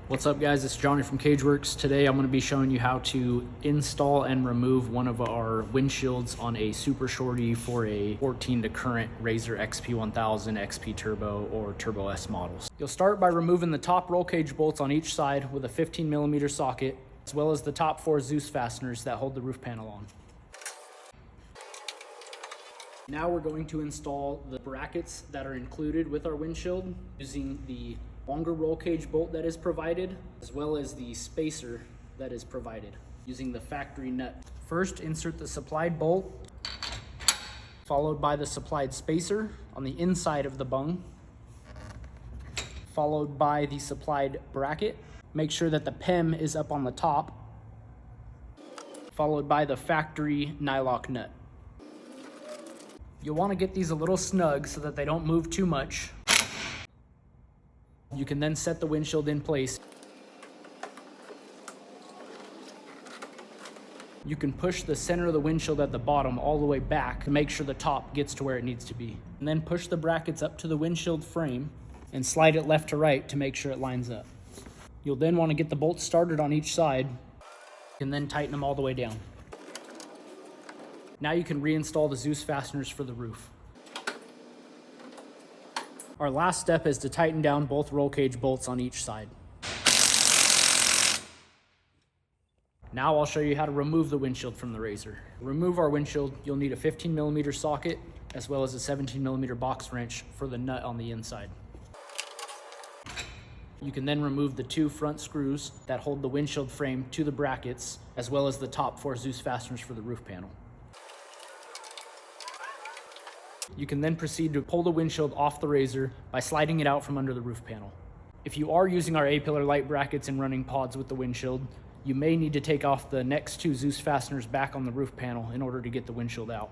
What's up guys, it's Johnny from Cagewrx. Today I'm going to be showing you how to install and remove one of our windshields on a Super Shorty for a 14 to current RZR XP 1000, XP Turbo, or Turbo S models. You'll start by removing the top roll cage bolts on each side with a 15mm socket, as well as the top 4 Zeus fasteners that hold the roof panel on. Now we're going to install the brackets that are included with our windshield using the longer roll cage bolt that is provided, as well as the spacer that is provided using the factory nut. First, insert the supplied bolt, followed by the supplied spacer on the inside of the bung, followed by the supplied bracket. Make sure that the PEM is up on the top, followed by the factory nylock nut. You'll want to get these a little snug so that they don't move too much. You can then set the windshield in place. You can push the center of the windshield at the bottom all the way back to make sure the top gets to where it needs to be. And then push the brackets up to the windshield frame and slide it left to right to make sure it lines up. You'll then want to get the bolts started on each side and then tighten them all the way down. Now you can reinstall the Zeus fasteners for the roof. Our last step is to tighten down both roll cage bolts on each side. Now I'll show you how to remove the windshield from the RZR. To remove our windshield, you'll need a 15mm socket as well as a 17mm box wrench for the nut on the inside. You can then remove the 2 front screws that hold the windshield frame to the brackets, as well as the top 4 Zeus fasteners for the roof panel. You can then proceed to pull the windshield off the RZR by sliding it out from under the roof panel. If you are using our A-pillar light brackets and running pods with the windshield, you may need to take off the next 2 Zeus fasteners back on the roof panel in order to get the windshield out.